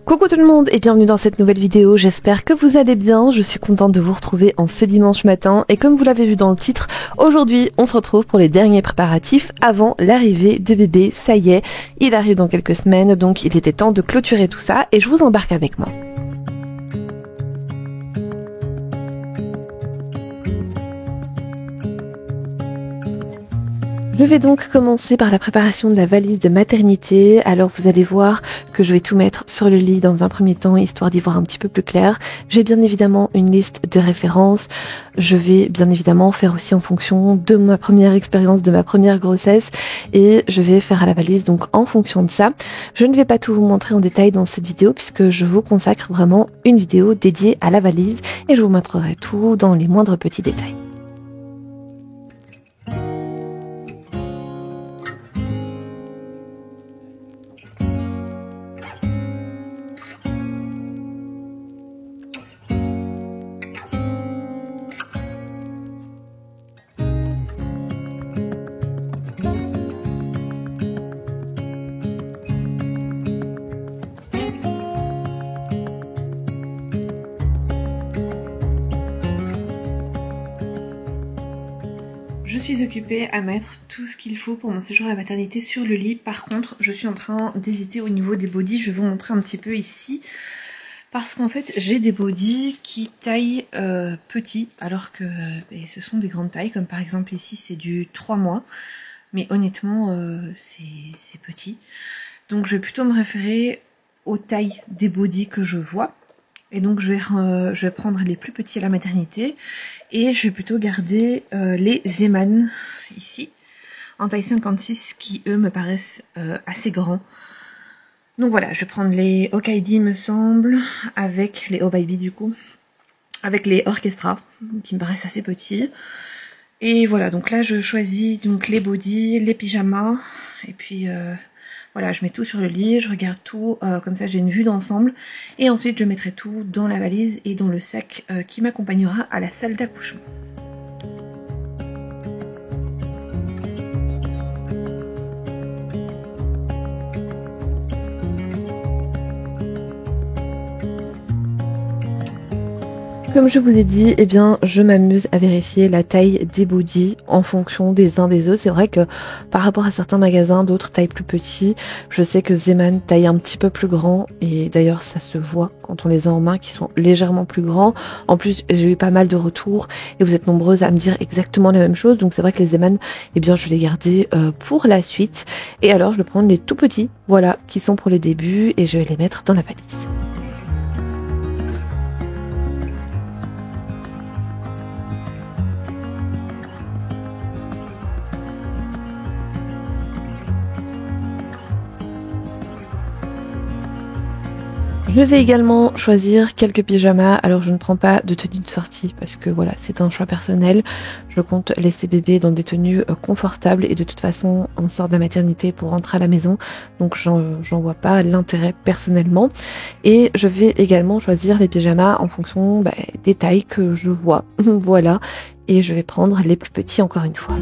Coucou tout le monde et bienvenue dans cette nouvelle vidéo, j'espère que vous allez bien, je suis contente de vous retrouver en ce dimanche matin et comme vous l'avez vu dans le titre, aujourd'hui on se retrouve pour les derniers préparatifs avant l'arrivée de bébé, ça y est, il arrive dans quelques semaines donc il était temps de clôturer tout ça et je vous embarque avec moi. Je vais donc commencer par la préparation de la valise de maternité. Alors vous allez voir que je vais tout mettre sur le lit dans un premier temps, histoire d'y voir un petit peu plus clair. J'ai bien évidemment une liste de références. Je vais bien évidemment faire aussi en fonction de ma première expérience, de ma première grossesse. Et je vais faire à la valise donc en fonction de ça. Je ne vais pas tout vous montrer en détail dans cette vidéo puisque je vous consacre vraiment une vidéo dédiée à la valise. Et je vous montrerai tout dans les moindres petits détails. Je suis occupée à mettre tout ce qu'il faut pour mon séjour à la maternité sur le lit. Par contre, je suis en train d'hésiter au niveau des bodys. Je vais vous montrer un petit peu ici. Parce qu'en fait, j'ai des bodys qui taillent petit, alors que ce sont des grandes tailles. Comme par exemple ici, c'est du 3 mois. Mais honnêtement, c'est petit. Donc je vais plutôt me référer aux tailles des bodys que je vois. Et donc je vais prendre les plus petits à la maternité et je vais plutôt garder les Zeman ici en taille 56 qui eux me paraissent assez grands. Donc voilà, je vais prendre les Okaidi me semble, avec les O-Baby du coup, avec les Orchestra qui me paraissent assez petits. Et voilà, donc là je choisis donc les bodys, les pyjamas et puis... voilà, je mets tout sur le lit, je regarde tout, comme ça j'ai une vue d'ensemble. Et ensuite je mettrai tout dans la valise et dans le sac qui m'accompagnera à la salle d'accouchement. Comme je vous ai dit, eh bien, je m'amuse à vérifier la taille des bodys en fonction des uns des autres. C'est vrai que par rapport à certains magasins, d'autres taillent plus petits. Je sais que Zeman taille un petit peu plus grand et d'ailleurs ça se voit quand on les a en main qui sont légèrement plus grands. En plus, j'ai eu pas mal de retours et vous êtes nombreuses à me dire exactement la même chose. Donc c'est vrai que les Zeman, eh bien, je vais les garder pour la suite. Et alors, je vais prendre les tout petits, voilà, qui sont pour les débuts et je vais les mettre dans la valise. Je vais également choisir quelques pyjamas, alors je ne prends pas de tenue de sortie parce que voilà, c'est un choix personnel. Je compte laisser bébé dans des tenues confortables et de toute façon on sort de la maternité pour rentrer à la maison, donc j'en vois pas l'intérêt personnellement. Et je vais également choisir les pyjamas en fonction des tailles que je vois, voilà, et je vais prendre les plus petits encore une fois.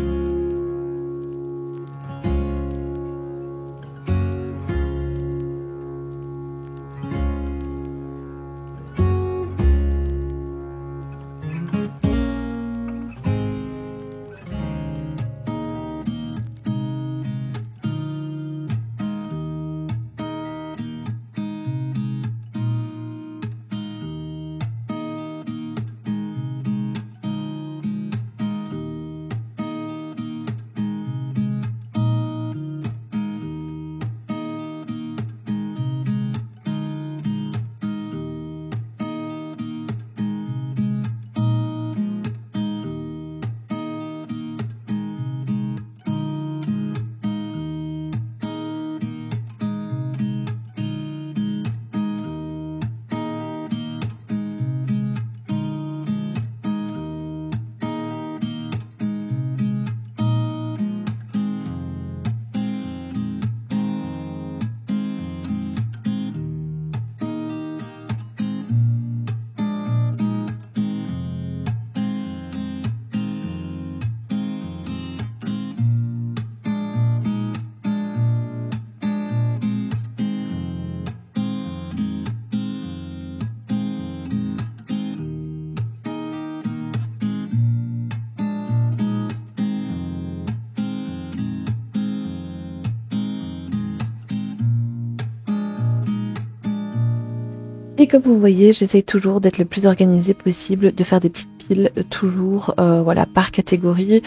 Et comme vous voyez, j'essaye toujours d'être le plus organisée possible, de faire des petites piles toujours voilà, par catégorie.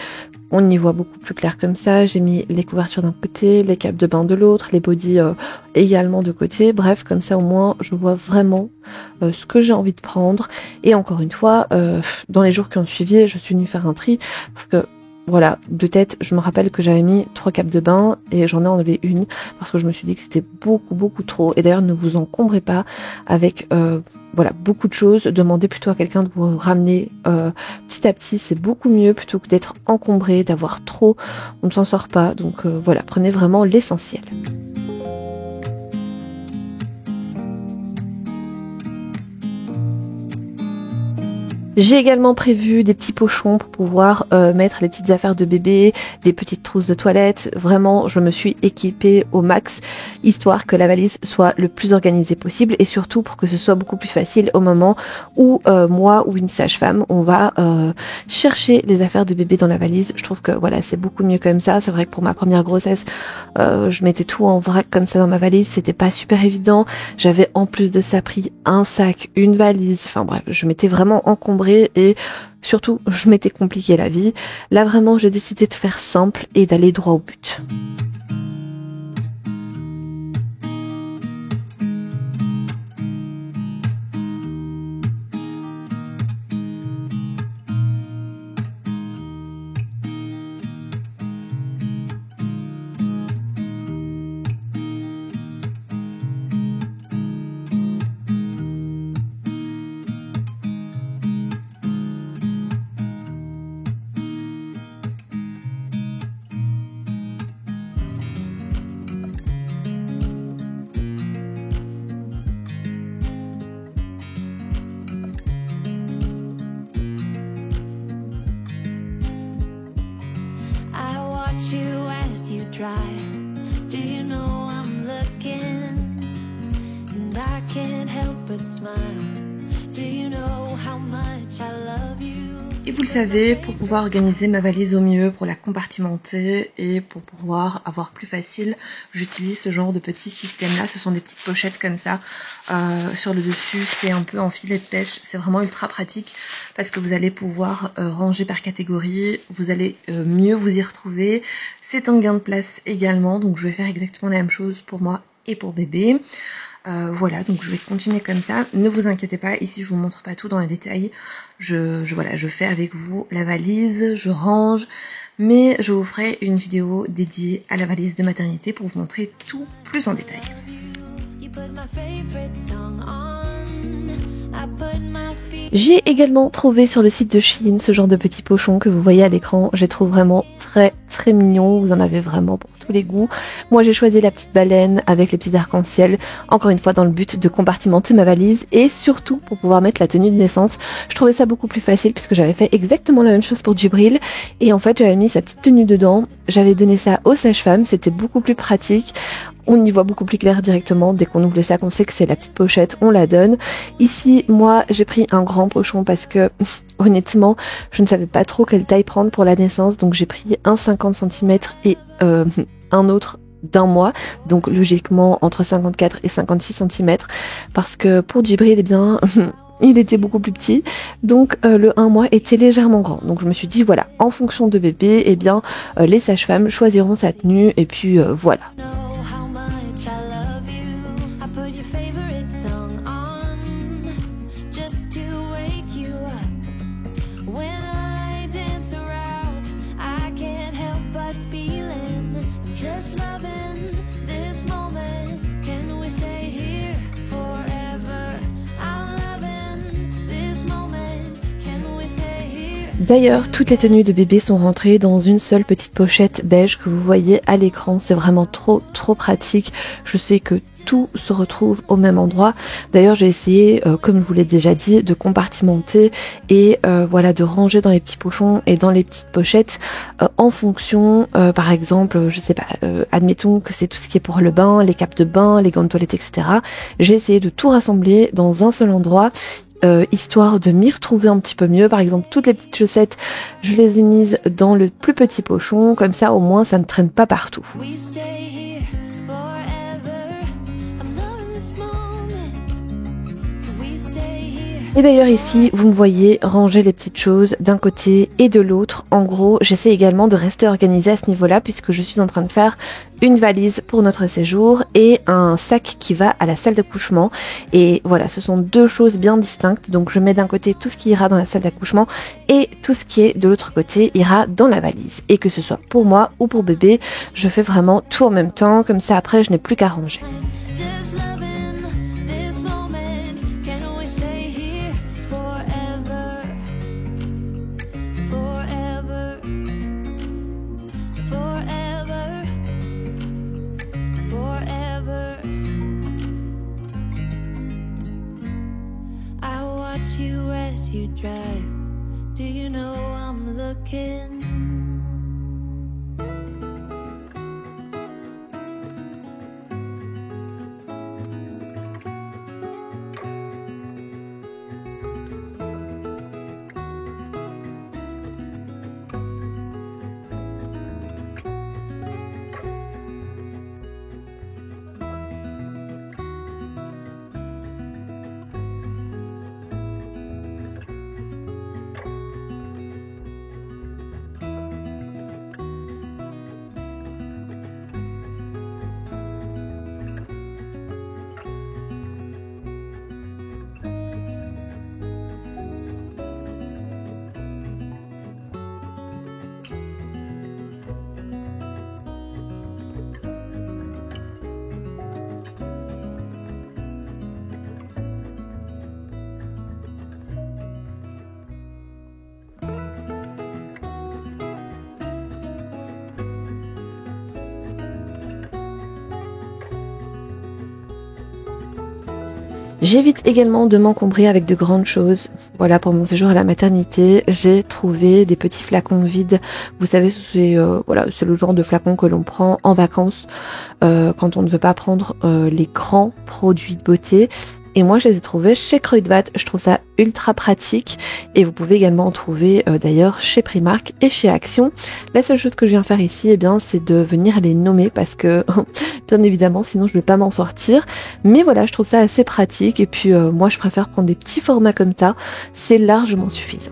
On y voit beaucoup plus clair comme ça. J'ai mis les couvertures d'un côté, les capes de bain de l'autre, les bodys également de côté. Bref, comme ça au moins je vois vraiment ce que j'ai envie de prendre. Et encore une fois, dans les jours qui ont suivi, je suis venue faire un tri parce que voilà, de tête, je me rappelle que j'avais mis 3 capes de bain et j'en ai enlevé une parce que je me suis dit que c'était beaucoup trop. Et d'ailleurs, ne vous encombrez pas avec voilà, beaucoup de choses. Demandez plutôt à quelqu'un de vous ramener petit à petit, c'est beaucoup mieux plutôt que d'être encombré, d'avoir trop. On ne s'en sort pas. Donc voilà, prenez vraiment l'essentiel. J'ai également prévu des petits pochons pour pouvoir mettre les petites affaires de bébé, des petites trousses de toilette. Vraiment, je me suis équipée au max, histoire que la valise soit le plus organisée possible et surtout pour que ce soit beaucoup plus facile au moment où moi ou une sage-femme, on va chercher les affaires de bébé dans la valise. Je trouve que voilà, c'est beaucoup mieux comme ça. C'est vrai que pour ma première grossesse, je mettais tout en vrac comme ça dans ma valise. C'était pas super évident. J'avais en plus de ça pris un sac, une valise. Enfin bref, je m'étais vraiment encombrée. Et surtout, je m'étais compliqué la vie. Là, vraiment, j'ai décidé de faire simple et d'aller droit au but. Do you know I'm looking and I can't help but smile. Do you know how much I love you? Et vous le savez, pour pouvoir organiser ma valise au mieux, pour la compartimenter et pour pouvoir avoir plus facile, j'utilise ce genre de petit système là. Ce sont des petites pochettes comme ça. Sur le dessus, c'est un peu en filet de pêche. C'est vraiment ultra pratique parce que vous allez pouvoir ranger par catégorie. Vous allez mieux vous y retrouver. C'est un gain de place également. Donc je vais faire exactement la même chose pour moi et pour bébé. Voilà, donc je vais continuer comme ça. Ne vous inquiétez pas, ici je vous montre pas tout dans les détails. Voilà, je fais avec vous la valise, je range, mais je vous ferai une vidéo dédiée à la valise de maternité pour vous montrer tout plus en détail. J'ai également trouvé sur le site de Shein ce genre de petits pochons que vous voyez à l'écran. Je les trouve vraiment très mignons. Vous en avez vraiment pour tous les goûts. Moi j'ai choisi la petite baleine avec les petits arcs-en-ciel. Encore une fois dans le but de compartimenter ma valise et surtout pour pouvoir mettre la tenue de naissance. Je trouvais ça beaucoup plus facile puisque j'avais fait exactement la même chose pour Djibril. Et en fait j'avais mis sa petite tenue dedans. J'avais donné ça aux sages-femmes. C'était beaucoup plus pratique. On y voit beaucoup plus clair directement. Dès qu'on ouvre le sac, on sait que c'est la petite pochette, on la donne. Ici, moi, j'ai pris un grand pochon parce que, honnêtement, je ne savais pas trop quelle taille prendre pour la naissance. Donc j'ai pris un 50 cm et un autre d'1 mois. Donc logiquement, entre 54 et 56 cm. Parce que pour Djibril, eh bien... il était beaucoup plus petit, donc le 1 mois était légèrement grand. Donc je me suis dit, voilà, en fonction de bébé, eh bien, les sages-femmes choisiront sa tenue, et puis voilà. D'ailleurs, toutes les tenues de bébé sont rentrées dans une seule petite pochette beige que vous voyez à l'écran. C'est vraiment trop pratique. Je sais que tout se retrouve au même endroit. D'ailleurs, j'ai essayé, comme je vous l'ai déjà dit, de compartimenter et voilà, de ranger dans les petits pochons et dans les petites pochettes en fonction, par exemple, je sais pas, admettons que c'est tout ce qui est pour le bain, les capes de bain, les gants de toilette, etc. J'ai essayé de tout rassembler dans un seul endroit. Histoire de m'y retrouver un petit peu mieux. Par exemple, toutes les petites chaussettes, je les ai mises dans le plus petit pochon, comme ça au moins ça ne traîne pas partout. Et d'ailleurs ici, vous me voyez ranger les petites choses d'un côté et de l'autre. En gros, j'essaie également de rester organisée à ce niveau-là puisque je suis en train de faire une valise pour notre séjour et un sac qui va à la salle d'accouchement. Et voilà, ce sont deux choses bien distinctes. Donc je mets d'un côté tout ce qui ira dans la salle d'accouchement et tout ce qui est de l'autre côté ira dans la valise. Et que ce soit pour moi ou pour bébé, je fais vraiment tout en même temps. Comme ça après, je n'ai plus qu'à ranger. Just loving this moment. Can we stay here forever? Forever. Forever. Forever. I watch you as you drive. Do you know I'm looking? J'évite également de m'encombrer avec de grandes choses. Voilà, pour mon séjour à la maternité, j'ai trouvé des petits flacons vides. Vous savez, c'est le genre de flacon que l'on prend en vacances quand on ne veut pas prendre les grands produits de beauté. Et moi, je les ai trouvés chez Kruidvat. Je trouve ça ultra pratique. Et vous pouvez également en trouver d'ailleurs chez Primark et chez Action. La seule chose que je viens faire ici, eh bien, c'est de venir les nommer parce que, bien évidemment, sinon je ne vais pas m'en sortir. Mais voilà, je trouve ça assez pratique. Et puis, moi, je préfère prendre des petits formats comme ça. C'est largement suffisant.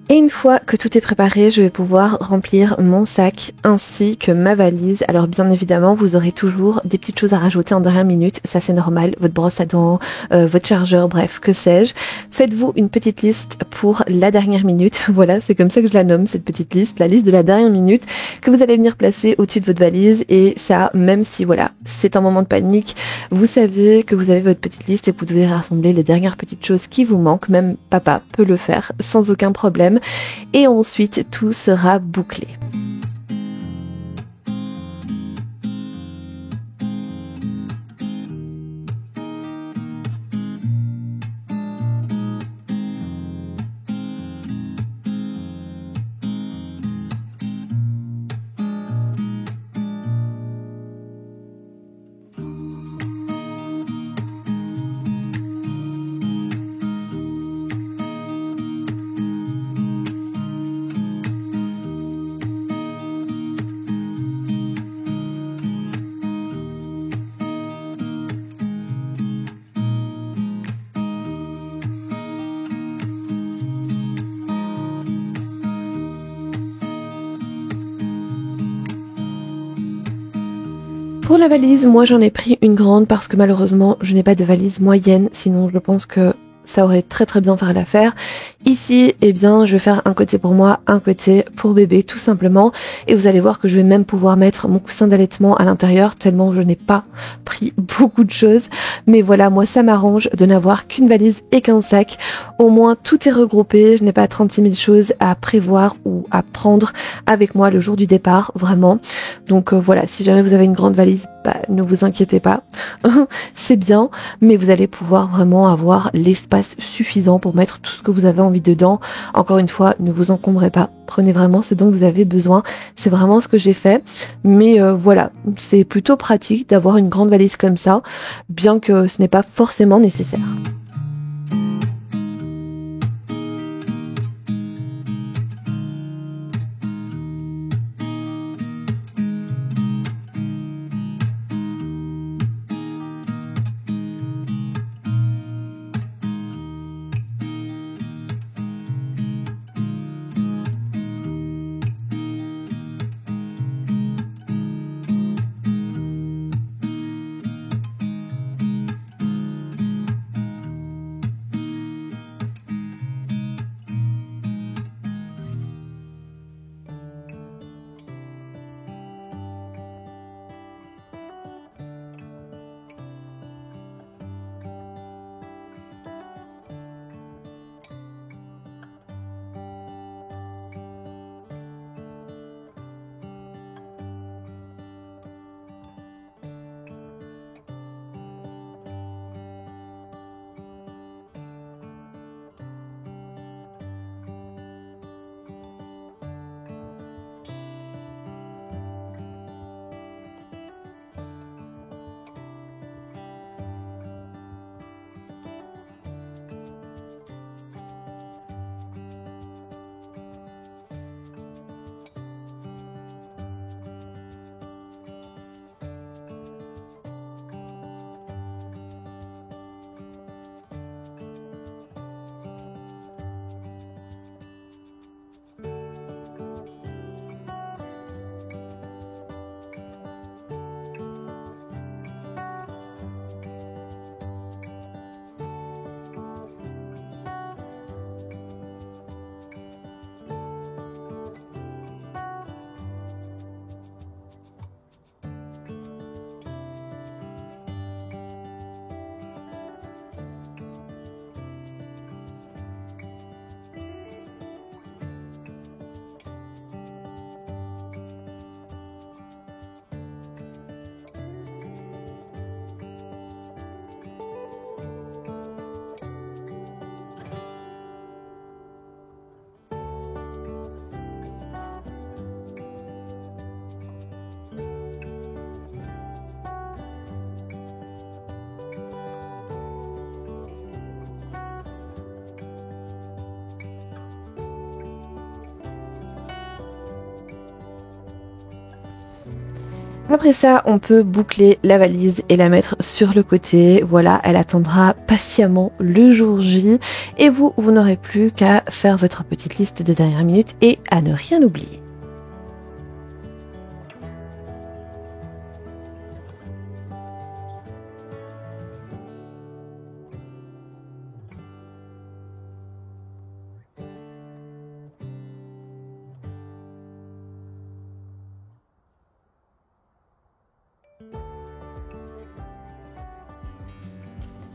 Et une fois que tout est préparé, je vais pouvoir remplir mon sac ainsi que ma valise. Alors bien évidemment, vous aurez toujours des petites choses à rajouter en dernière minute. Ça c'est normal, votre brosse à dents, votre chargeur, bref, que sais-je. Faites-vous une petite liste pour la dernière minute. Voilà, c'est comme ça que je la nomme, cette petite liste. La liste de la dernière minute que vous allez venir placer au-dessus de votre valise. Et ça, même si voilà, c'est un moment de panique, vous savez que vous avez votre petite liste et vous devez rassembler les dernières petites choses qui vous manquent. Même papa peut le faire sans aucun problème. Et ensuite, tout sera bouclé. Pour la valise, moi j'en ai pris une grande parce que malheureusement je n'ai pas de valise moyenne, sinon je pense que ça aurait très bien fait l'affaire. Ici, eh bien, je vais faire un côté pour moi, un côté pour bébé, tout simplement. Et vous allez voir que je vais même pouvoir mettre mon coussin d'allaitement à l'intérieur, tellement je n'ai pas pris beaucoup de choses. Mais voilà, moi, ça m'arrange de n'avoir qu'une valise et qu'un sac. Au moins, tout est regroupé. Je n'ai pas 36 000 choses à prévoir ou à prendre avec moi le jour du départ, vraiment. Donc voilà, si jamais vous avez une grande valise, ne vous inquiétez pas. C'est bien, mais vous allez pouvoir vraiment avoir l'espace suffisant pour mettre tout ce que vous avez envie dedans. Encore une fois, ne vous encombrez pas. Prenez vraiment ce dont vous avez besoin. C'est vraiment ce que j'ai fait. Mais voilà, c'est plutôt pratique d'avoir une grande valise comme ça, bien que ce n'est pas forcément nécessaire. Après ça, on peut boucler la valise et la mettre sur le côté. Voilà, elle attendra patiemment le jour J. Et vous n'aurez plus qu'à faire votre petite liste de dernière minute et à ne rien oublier.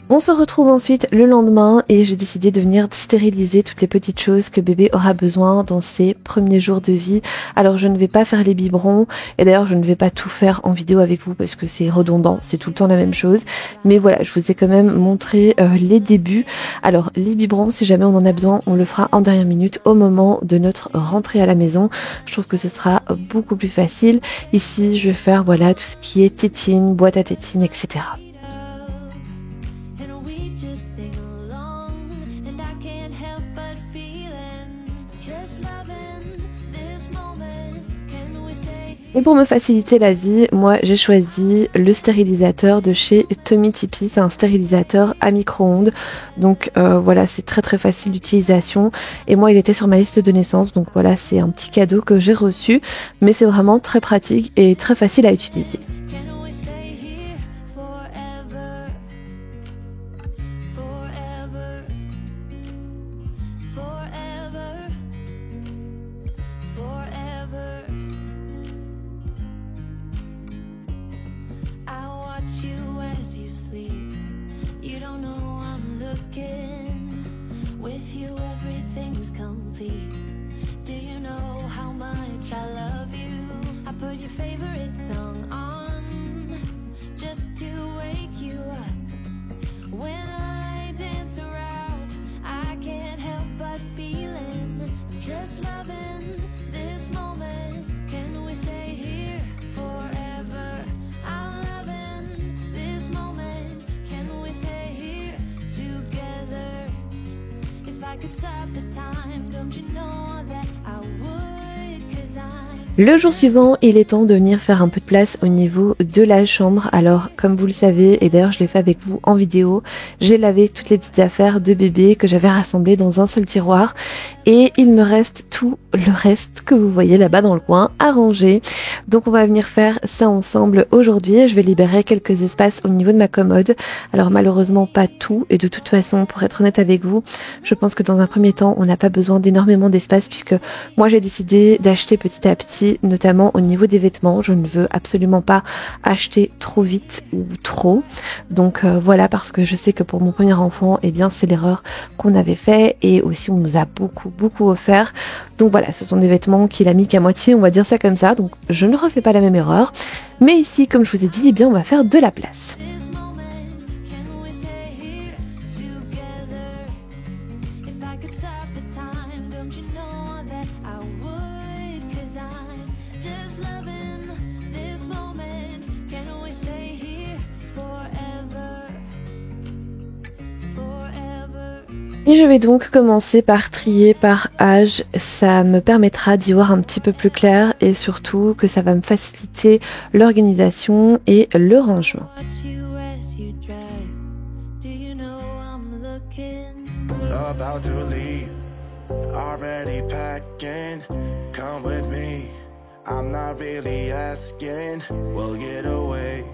On se retrouve ensuite le lendemain et j'ai décidé de venir stériliser toutes les petites choses que bébé aura besoin dans ses premiers jours de vie. Alors je ne vais pas faire les biberons et d'ailleurs je ne vais pas tout faire en vidéo avec vous parce que c'est redondant, c'est tout le temps la même chose. Mais voilà, je vous ai quand même montré les débuts. Alors les biberons, si jamais on en a besoin, on le fera en dernière minute au moment de notre rentrée à la maison. Je trouve que ce sera beaucoup plus facile. Ici je vais faire voilà tout ce qui est tétine, boîte à tétine, etc. Et pour me faciliter la vie, moi j'ai choisi le stérilisateur de chez Tommee Tippee. C'est un stérilisateur à micro-ondes. Donc voilà, c'est très facile d'utilisation. Et moi il était sur ma liste de naissance. Donc voilà, c'est un petit cadeau que j'ai reçu. Mais c'est vraiment très pratique et très facile à utiliser. I could stop the time, don't you know that I would? 'Cause I'm Le jour suivant, il est temps de venir faire un peu de place au niveau de la chambre. Alors, comme vous le savez, et d'ailleurs je l'ai fait avec vous en vidéo, j'ai lavé toutes les petites affaires de bébé que j'avais rassemblées dans un seul tiroir. Et il me reste tout le reste que vous voyez là-bas dans le coin à ranger. Donc on va venir faire ça ensemble aujourd'hui. Je vais libérer quelques espaces au niveau de ma commode. Alors malheureusement pas tout. Et de toute façon, pour être honnête avec vous, je pense que dans un premier temps, on n'a pas besoin d'énormément d'espace puisque moi j'ai décidé d'acheter petit à petit, notamment au niveau des vêtements. Je ne veux absolument pas acheter trop vite ou trop. Donc voilà, parce que je sais que pour mon premier enfant, eh bien c'est l'erreur qu'on avait fait et aussi on nous a beaucoup offert. Donc voilà, ce sont des vêtements qu'il a mis qu'à moitié, on va dire ça comme ça. Donc je ne refais pas la même erreur. Mais ici, comme je vous ai dit, eh bien on va faire de la place. this moment, can we stay here together? If I could stop the time, don't you know that I would? 'Cause I'm just loving this moment. Can we stay here forever? Forever. Et je vais donc commencer par trier par âge. Ça me permettra d'y voir un petit peu plus clair et surtout que ça va me faciliter l'organisation et le rangement. Watch you as you drive. Do you know I'm looking? About to leave, already packing. Come with me, I'm not really asking. We'll get away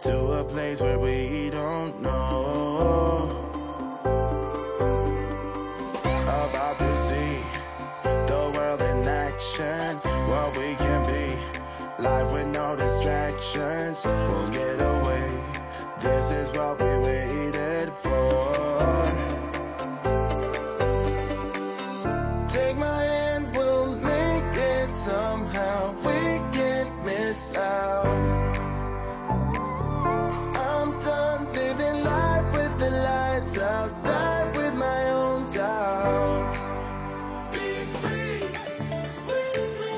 to a place where we don't know. About to see the world in action, what we can be. Life with no distractions, we'll get away. This is what we waited for. Take my hand, we'll make it somehow. We can't miss out. I'm done living life with the lights out. Die with my own doubts. Be free with me.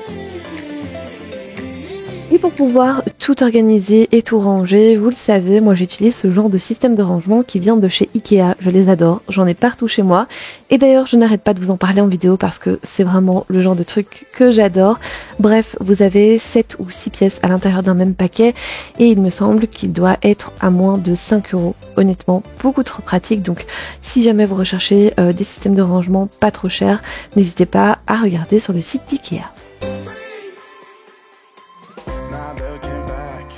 Et pour pouvoir tout organiser et tout ranger, vous le savez, moi j'utilise ce genre de système de rangement qui vient de chez Ikea. Je les adore, j'en ai partout chez moi. Et d'ailleurs, je n'arrête pas de vous en parler en vidéo parce que c'est vraiment le genre de truc que j'adore. Bref, vous avez 7 ou 6 pièces à l'intérieur d'un même paquet et il me semble qu'il doit être à moins de 5 €. Honnêtement, beaucoup trop pratique. Donc si jamais vous recherchez des systèmes de rangement pas trop chers, n'hésitez pas à regarder sur le site d'Ikea. Not looking back,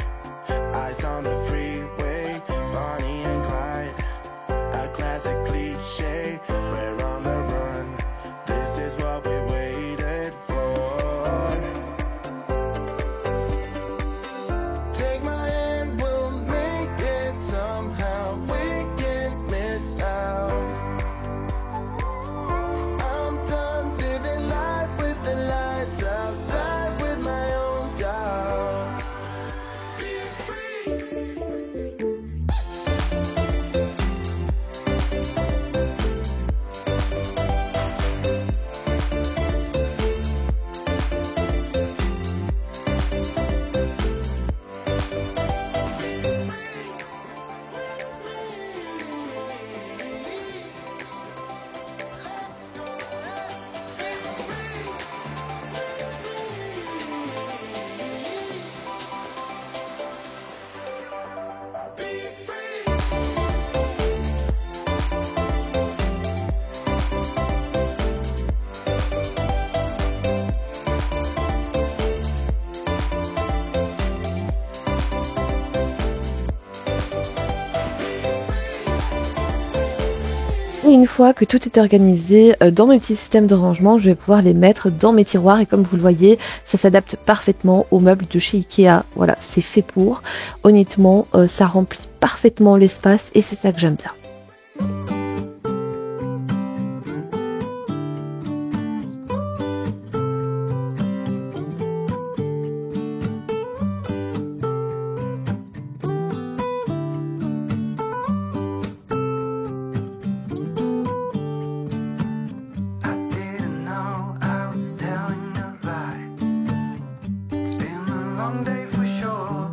eyes on the freeway, Bonnie and Clyde, a classic cliche. We're on the run, this is what we waited for. Take my hand, we'll make it somehow. We can't miss out. I'm done living life with the lights out. Die with my own doubts. Be free. Et une fois que tout est organisé dans mes petits systèmes de rangement, je vais pouvoir les mettre dans mes tiroirs et comme vous le voyez, ça s'adapte parfaitement aux meubles de chez Ikea. Voilà, c'est fait pour. Honnêtement, ça remplit parfaitement l'espace et c'est ça que j'aime bien. I didn't know I was telling a lie. It's been a long day for sure.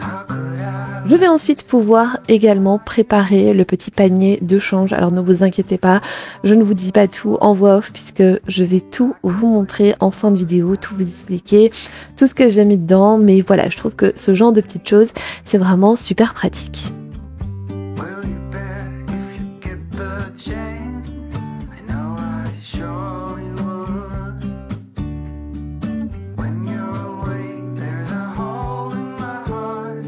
How could I Je vais ensuite pouvoir également préparer le petit panier de change. Alors ne vous inquiétez pas, je ne vous dis pas tout en voix off puisque je vais tout vous montrer en fin de vidéo, tout vous expliquer, tout ce que j'ai mis dedans. Mais voilà, je trouve que ce genre de petites choses, c'est vraiment super pratique. Will you bet if you get the chance? I know I surely would. When you're away, there's a hole in my heart.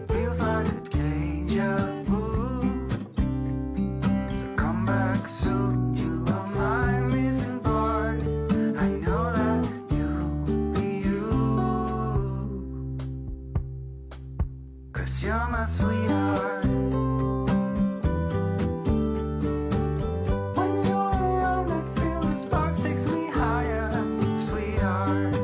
Feels like a deja vu. So come back soon, you are my missing part. I know that you'll be you. 'Cause you're my sweetheart. When you're around, I feel the sparks takes me higher, sweetheart.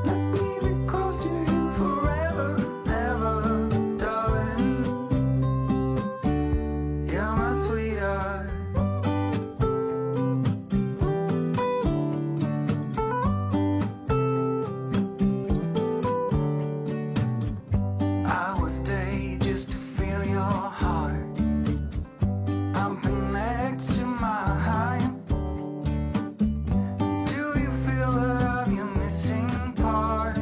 Let me be close to you forever, ever, darling. You're my sweetheart. I will stay just to feel your heart pumping next to mine. Do you feel that I'm your missing part?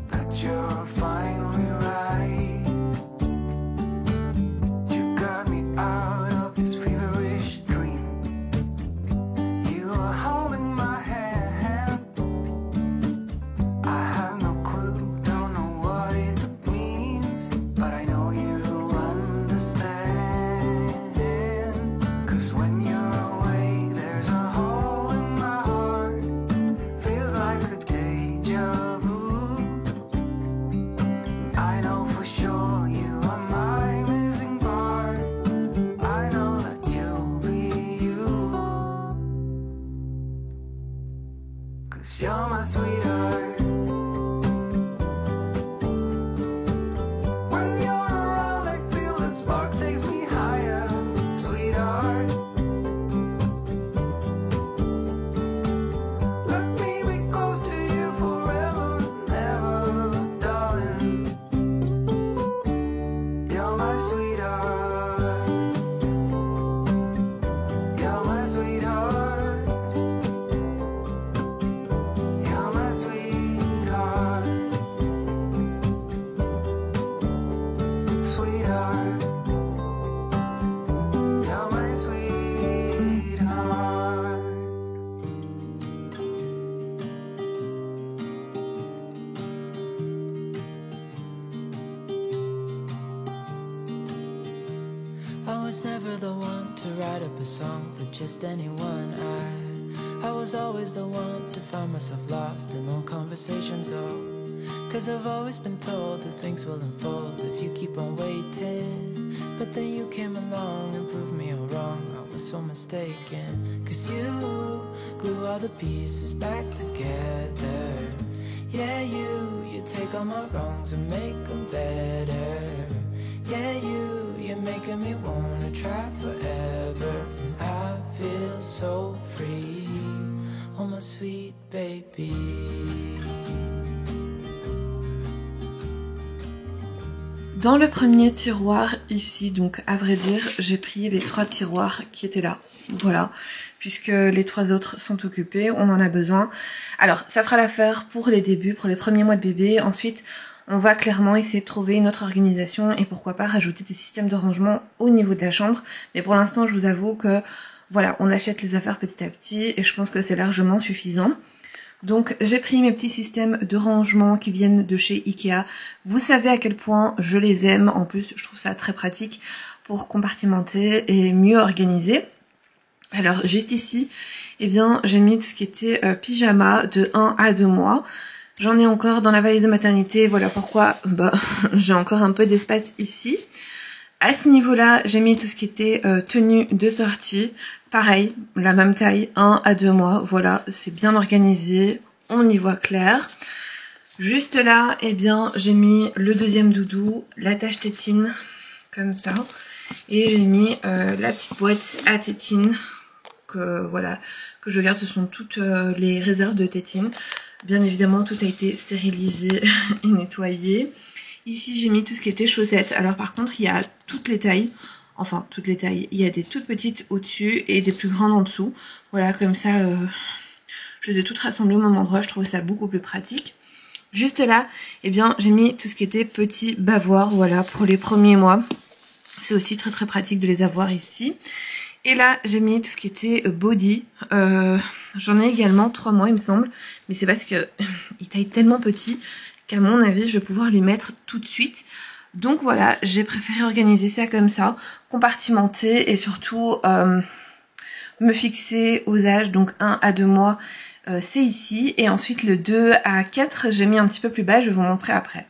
That you're finally right. You got me out of this feverish dream. You are holding my hand. I have no clue, don't know what it means, but I know you'll understand. 'Cause when you're away, there's a hole in my heart. Feels like a deja vu. I know for sure you are my missing part. I know that you'll be you. 'Cause you're my sweetheart. When you're around, I feel the sparks takes me higher, sweetheart. Let me be close to you forever, ever, darling. You're my sweetheart. You're my sweetheart. You're my sweetheart. Sweetheart. You're my sweetheart. I was never the one to write up a song for just anyone. I was always the one to find myself lost in all conversations. Oh, 'cause I've always been told that things will unfold if you keep on waiting. But then you came along and proved me all wrong. I was so mistaken. 'Cause you glue all the pieces back together. Yeah, you take all my wrongs and make them better. Yeah, you're making me wanna try forever. And I feel so free, oh my sweet baby. Dans le premier tiroir ici, donc à vrai dire, j'ai pris les 3 tiroirs qui étaient là. Voilà, puisque les 3 autres sont occupés, on en a besoin. Alors, ça fera l'affaire pour les débuts, pour les premiers mois de bébé. Ensuite, on va clairement essayer de trouver une autre organisation et pourquoi pas rajouter des systèmes de rangement au niveau de la chambre. Mais pour l'instant, je vous avoue que voilà, on achète les affaires petit à petit et je pense que c'est largement suffisant. Donc j'ai pris mes petits systèmes de rangement qui viennent de chez Ikea. Vous savez à quel point je les aime. En plus, je trouve ça très pratique pour compartimenter et mieux organiser. Alors juste ici, eh bien j'ai mis tout ce qui était pyjama de 1 à 2 mois. J'en ai encore dans la valise de maternité, voilà pourquoi j'ai encore un peu d'espace ici. À ce niveau-là, j'ai mis tout ce qui était tenue de sortie. Pareil, la même taille, 1 à 2 mois. Voilà, c'est bien organisé, on y voit clair. Juste là, eh bien, j'ai mis le deuxième doudou, la tâche tétine, comme ça. Et j'ai mis la petite boîte à tétine, que voilà, que je garde. Ce sont toutes les réserves de tétine. Bien évidemment, tout a été stérilisé et nettoyé. Ici, j'ai mis tout ce qui était chaussettes. Alors par contre, il y a toutes les tailles. Enfin, toutes les tailles. Il y a des toutes petites au-dessus et des plus grandes en dessous. Voilà, comme ça, je les ai toutes rassemblées au même endroit. Je trouve ça beaucoup plus pratique. Juste là, eh bien, j'ai mis tout ce qui était petit bavoir, voilà, pour les premiers mois. C'est aussi très très pratique de les avoir ici. Et là, j'ai mis tout ce qui était body. J'en ai également 3 mois, il me semble. Mais c'est parce que il taille tellement petit qu'à mon avis, je vais pouvoir lui mettre tout de suite. Donc voilà, j'ai préféré organiser ça comme ça, compartimenter et surtout me fixer aux âges, donc 1 à 2 mois. C'est ici, et ensuite le 2 à 4 j'ai mis un petit peu plus bas, je vais vous montrer après.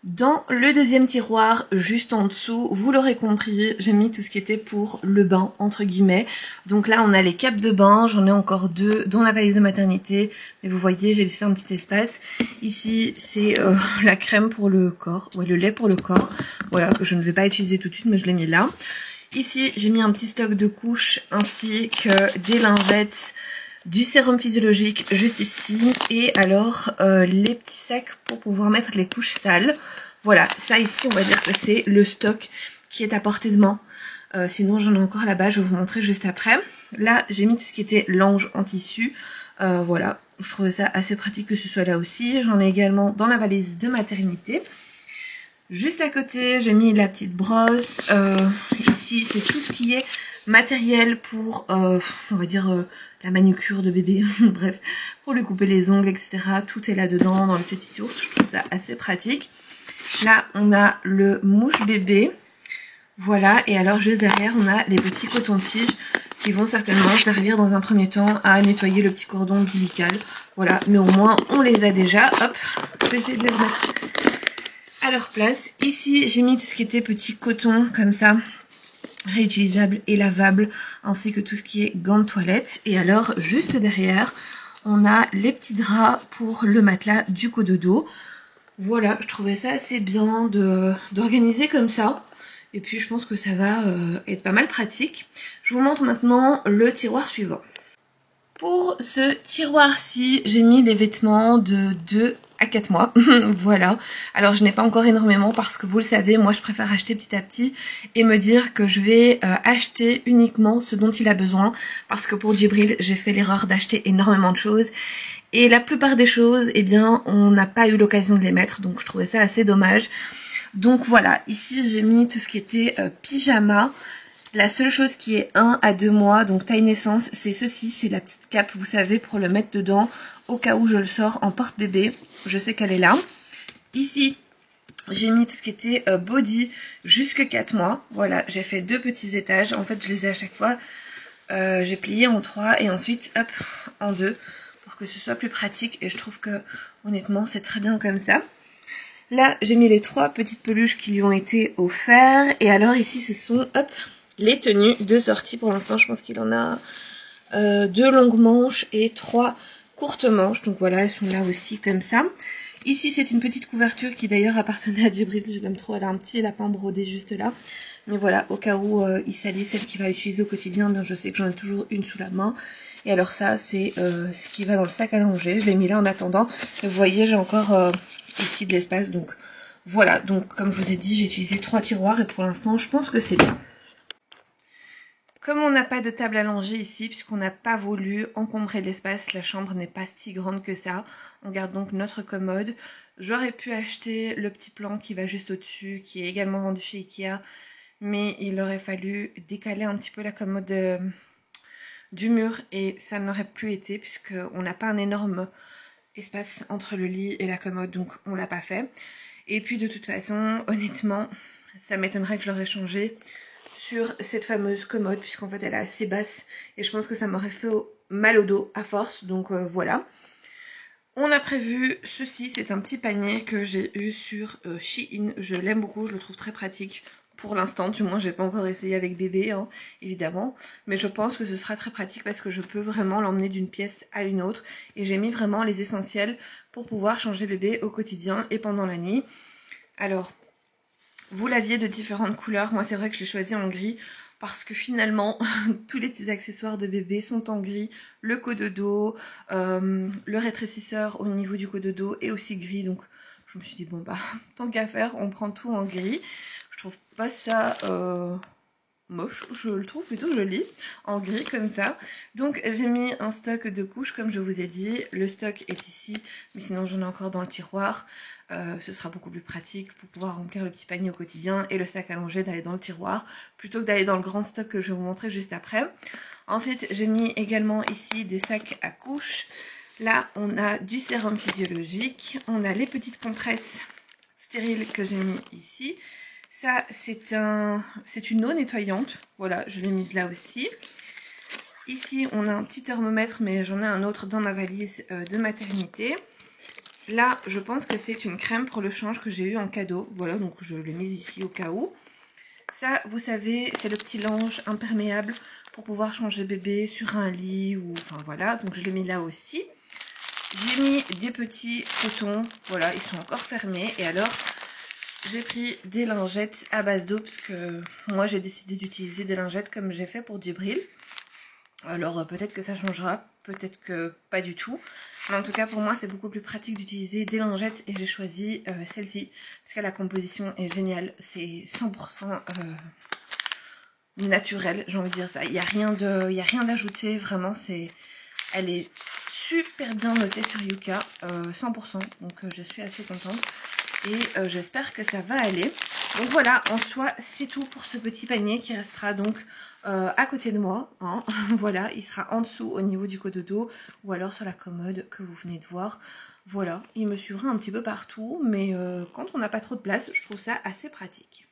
Dans le deuxième tiroir, juste en dessous, vous l'aurez compris, j'ai mis tout ce qui était pour le bain, entre guillemets. Donc là, on a les capes de bain, j'en ai encore 2 dans la valise de maternité. Mais vous voyez, j'ai laissé un petit espace. Ici, c'est la crème pour le corps, ouais, le lait pour le corps. Voilà, que je ne vais pas utiliser tout de suite, mais je l'ai mis là. Ici, j'ai mis un petit stock de couches, ainsi que des lingettes, du sérum physiologique juste ici, et alors les petits sacs pour pouvoir mettre les couches sales. Voilà, ça ici on va dire que c'est le stock qui est à portée de main. Sinon j'en ai encore là-bas, je vais vous montrer juste après. Là j'ai mis tout ce qui était linge en tissu. Voilà, je trouvais ça assez pratique que ce soit là aussi. J'en ai également dans la valise de maternité. Juste à côté j'ai mis la petite brosse. Ici c'est tout ce qui est matériel pour, on va dire, la manucure de bébé, bref, pour lui couper les ongles, etc. Tout est là-dedans, dans le petit ours, je trouve ça assez pratique. Là, on a le mouche bébé, voilà, et alors juste derrière, on a les petits cotons-tiges qui vont certainement servir dans un premier temps à nettoyer le petit cordon ombilical. Voilà, mais au moins, on les a déjà. Hop, je vais essayer de les remettre à leur place. Ici, j'ai mis tout ce qui était petit coton, comme ça, réutilisable et lavable, ainsi que tout ce qui est gants de toilette. Et alors juste derrière on a les petits draps pour le matelas du cododo. Voilà, je trouvais ça assez bien d'organiser comme ça, et puis je pense que ça va être pas mal pratique. Je vous montre maintenant le tiroir suivant. Pour ce tiroir-ci, j'ai mis les vêtements de 2 à 4 mois, voilà. Alors je n'ai pas encore énormément parce que vous le savez, moi je préfère acheter petit à petit et me dire que je vais acheter uniquement ce dont il a besoin, parce que pour Djibril, j'ai fait l'erreur d'acheter énormément de choses et la plupart des choses, eh bien, on n'a pas eu l'occasion de les mettre, donc je trouvais ça assez dommage. Donc voilà, ici j'ai mis tout ce qui était pyjama. La seule chose qui est 1 à 2 mois, donc taille naissance, c'est ceci, c'est la petite cape, vous savez, pour le mettre dedans, au cas où je le sors en porte-bébé. Je sais qu'elle est là. Ici, j'ai mis tout ce qui était body jusque 4 mois. Voilà, j'ai fait 2 petits étages. En fait, je les ai à chaque fois, j'ai plié en 3 et ensuite, hop, en 2, pour que ce soit plus pratique. Et je trouve que, honnêtement, c'est très bien comme ça. Là, j'ai mis les 3 petites peluches qui lui ont été offertes. Et alors ici, ce sont, hop, les tenues de sortie. Pour l'instant, je pense qu'il en a 2 longues manches et 3 courtes manches. Donc voilà, elles sont là aussi comme ça. Ici, c'est une petite couverture qui d'ailleurs appartenait à Djibril. Je l'aime trop. Elle a un petit lapin brodé juste là. Mais voilà, au cas où il salit celle qu'il va utiliser au quotidien, bien je sais que j'en ai toujours une sous la main. Et alors ça, c'est ce qui va dans le sac à langer. Je l'ai mis là en attendant. Et vous voyez, j'ai encore ici de l'espace. Donc voilà, donc comme je vous ai dit, j'ai utilisé 3 tiroirs et pour l'instant, je pense que c'est bien. Comme on n'a pas de table à langer ici, puisqu'on n'a pas voulu encombrer l'espace, la chambre n'est pas si grande que ça. On garde donc notre commode. J'aurais pu acheter le petit plan qui va juste au-dessus, qui est également vendu chez Ikea. Mais il aurait fallu décaler un petit peu la commode du mur et ça n'aurait plus été, puisqu'on n'a pas un énorme espace entre le lit et la commode, donc on l'a pas fait. Et puis de toute façon, honnêtement, ça m'étonnerait que je l'aurais changé sur cette fameuse commode, puisqu'en fait elle est assez basse et je pense que ça m'aurait fait mal au dos à force, donc voilà. On a prévu ceci, c'est un petit panier que j'ai eu sur Shein, je l'aime beaucoup, je le trouve très pratique pour l'instant, du moins j'ai pas encore essayé avec bébé, hein, évidemment, mais je pense que ce sera très pratique parce que je peux vraiment l'emmener d'une pièce à une autre et j'ai mis vraiment les essentiels pour pouvoir changer bébé au quotidien et pendant la nuit. Alors, vous l'aviez de différentes couleurs, moi c'est vrai que je l'ai choisi en gris parce que finalement tous les petits accessoires de bébé sont en gris, le cododo, le rétrécisseur au niveau du cododo est aussi gris, donc je me suis dit bon bah tant qu'à faire on prend tout en gris. Je trouve pas ça moche, je le trouve plutôt joli en gris comme ça. Donc j'ai mis un stock de couches comme je vous ai dit, le stock est ici mais sinon j'en ai encore dans le tiroir. Ce sera beaucoup plus pratique pour pouvoir remplir le petit panier au quotidien et le sac allongé d'aller dans le tiroir plutôt que d'aller dans le grand stock que je vais vous montrer juste après. Ensuite j'ai mis également ici des sacs à couches. Là on a du sérum physiologique, on a les petites compresses stériles que j'ai mis ici. Ça c'est une eau nettoyante, voilà je l'ai mise là aussi. Ici on a un petit thermomètre mais j'en ai un autre dans ma valise de maternité. Là, je pense que c'est une crème pour le change que j'ai eu en cadeau. Voilà, donc je l'ai mise ici au cas où. Ça, vous savez, c'est le petit linge imperméable pour pouvoir changer bébé sur un lit ou... Enfin, voilà, donc je l'ai mis là aussi. J'ai mis des petits cotons. Voilà, ils sont encore fermés. Et alors, j'ai pris des lingettes à base d'eau parce que moi, j'ai décidé d'utiliser des lingettes comme j'ai fait pour Djibril. Alors, peut-être que ça changera. Peut-être que pas du tout. Mais en tout cas pour moi c'est beaucoup plus pratique d'utiliser des lingettes et j'ai choisi celle-ci parce que la composition est géniale. C'est 100% naturel, j'ai envie de dire ça. Il n'y a rien d'ajouté, vraiment elle est super bien notée sur Yuka, 100%. Donc je suis assez contente et j'espère que ça va aller. Donc voilà, en soi c'est tout pour ce petit panier qui restera donc à côté de moi, hein. Voilà, il sera en dessous au niveau du cododo ou alors sur la commode que vous venez de voir. Voilà, il me suivra un petit peu partout, mais quand on n'a pas trop de place, je trouve ça assez pratique.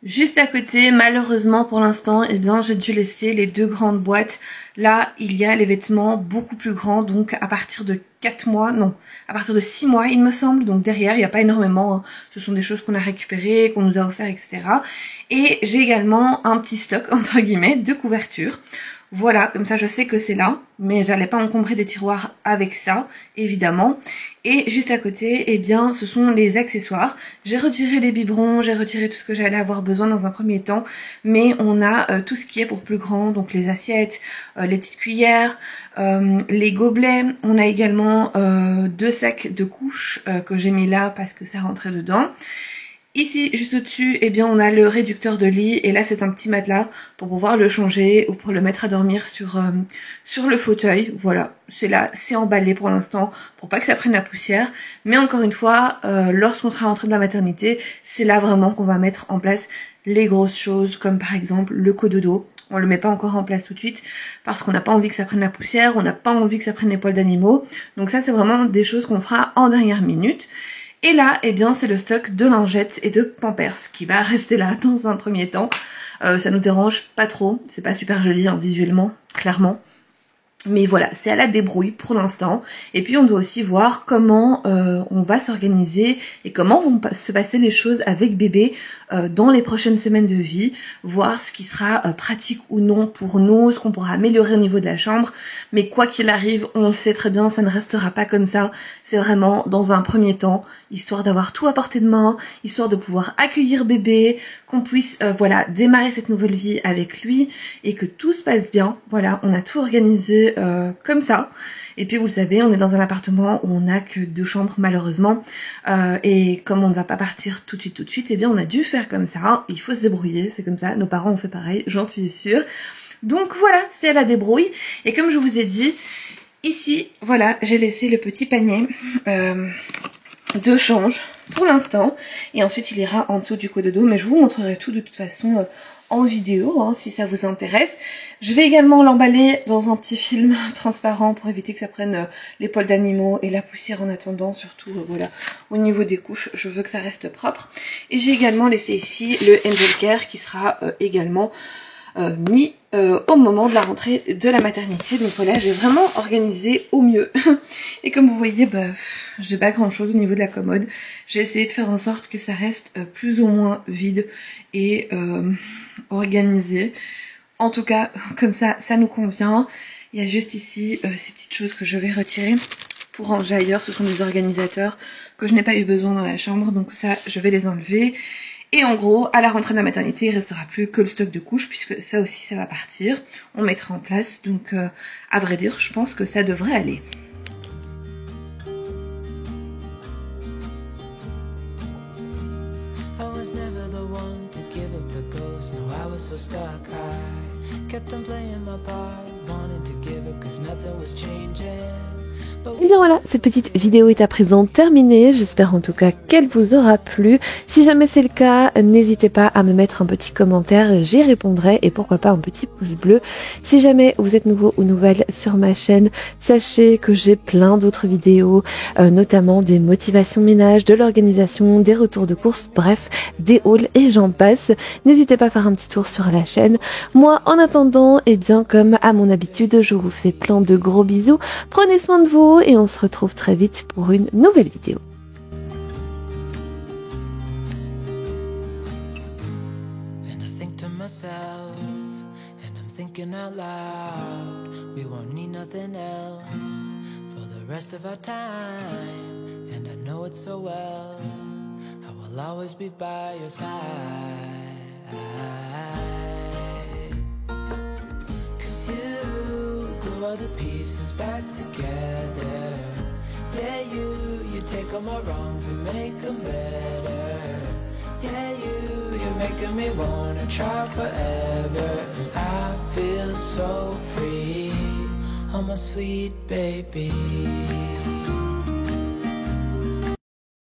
Juste à côté, malheureusement pour l'instant, eh bien j'ai dû laisser les deux grandes boîtes. Là, il y a les vêtements beaucoup plus grands, donc à partir de 4 mois, non, à partir de 6 mois il me semble. Donc derrière, il n'y a pas énormément, hein. Ce sont des choses qu'on a récupérées, qu'on nous a offert, etc. Et j'ai également un petit stock, entre guillemets, de couvertures. Voilà, comme ça je sais que c'est là, mais j'allais pas encombrer des tiroirs avec ça, évidemment. Et juste à côté, eh bien, ce sont les accessoires. J'ai retiré les biberons, j'ai retiré tout ce que j'allais avoir besoin dans un premier temps, mais on a tout ce qui est pour plus grand, donc les assiettes, les petites cuillères, les gobelets. On a également 2 sacs de couches que j'ai mis là parce que ça rentrait dedans. Ici, juste au-dessus, eh bien, on a le réducteur de lit et là, c'est un petit matelas pour pouvoir le changer ou pour le mettre à dormir sur le fauteuil. Voilà, c'est là, c'est emballé pour l'instant pour pas que ça prenne la poussière. Mais encore une fois, lorsqu'on sera rentré de la maternité, c'est là vraiment qu'on va mettre en place les grosses choses comme par exemple le cododo. On le met pas encore en place tout de suite parce qu'on n'a pas envie que ça prenne la poussière, on n'a pas envie que ça prenne les poils d'animaux. Donc ça, c'est vraiment des choses qu'on fera en dernière minute. Et là, eh bien, c'est le stock de lingettes et de Pampers qui va rester là dans un premier temps. Ça nous dérange pas trop, c'est pas super joli hein, visuellement, clairement. Mais voilà, c'est à la débrouille pour l'instant. Et puis on doit aussi voir comment on va s'organiser et comment vont se passer les choses avec bébé dans les prochaines semaines de vie. Voir ce qui sera pratique ou non pour nous, ce qu'on pourra améliorer au niveau de la chambre. Mais quoi qu'il arrive, on le sait très bien, ça ne restera pas comme ça. C'est vraiment dans un premier temps, histoire d'avoir tout à portée de main, histoire de pouvoir accueillir bébé, qu'on puisse voilà démarrer cette nouvelle vie avec lui et que tout se passe bien. Voilà, on a tout organisé comme ça. Et puis vous le savez, on est dans un appartement où on n'a que 2 chambres malheureusement. Et comme on ne va pas partir tout de suite, eh bien on a dû faire comme ça. Il faut se débrouiller, c'est comme ça. Nos parents ont fait pareil, j'en suis sûre. Donc voilà, c'est à la débrouille. Et comme je vous ai dit, ici, voilà, j'ai laissé le petit panier de change pour l'instant. Et ensuite il ira en dessous du cododo. Mais je vous montrerai tout de toute façon en vidéo hein, si ça vous intéresse. Je vais également l'emballer dans un petit film transparent pour éviter que ça prenne les poils d'animaux et la poussière en attendant, surtout voilà au niveau des couches, je veux que ça reste propre. Et j'ai également laissé ici le Angel Care qui sera également mis au moment de la rentrée de la maternité. Donc voilà, j'ai vraiment organisé au mieux. Et comme vous voyez, bah, j'ai pas grand chose au niveau de la commode. J'ai essayé de faire en sorte que ça reste plus ou moins vide et organisé. En tout cas, comme ça, ça nous convient. Il y a juste ici ces petites choses que je vais retirer pour ranger ailleurs. Ce sont des organisateurs que je n'ai pas eu besoin dans la chambre, donc ça, je vais les enlever. Et en gros, à la rentrée de la maternité, il restera plus que le stock de couches, puisque ça aussi, ça va partir. On mettra en place, donc à vrai dire, je pense que ça devrait aller. I was never the one to give up the ghost. No, I was so stuck. I kept on playing my part, wanted to give up cause nothing was changing. Et bien voilà, cette petite vidéo est à présent terminée. J'espère en tout cas qu'elle vous aura plu. Si jamais c'est le cas, n'hésitez pas à me mettre un petit commentaire, j'y répondrai et pourquoi pas un petit pouce bleu. Si jamais vous êtes nouveau ou nouvelle sur ma chaîne, sachez que j'ai plein d'autres vidéos, notamment des motivations ménage, de l'organisation, des retours de course, bref, des hauls et j'en passe. N'hésitez pas à faire un petit tour sur la chaîne. Moi, en attendant, eh bien comme à mon habitude, je vous fais plein de gros bisous. Prenez soin de vous et on se retrouve très vite pour une nouvelle vidéo. And I think to myself, and I'm thinking out loud, we won't need nothing else for the rest of our time. And I know it so well, I will always be by your side. 'Cause you glue all the pieces back together. Yeah, you take all my wrongs and make them better. Yeah, you're making me wanna try forever. And I feel so free, oh my sweet baby.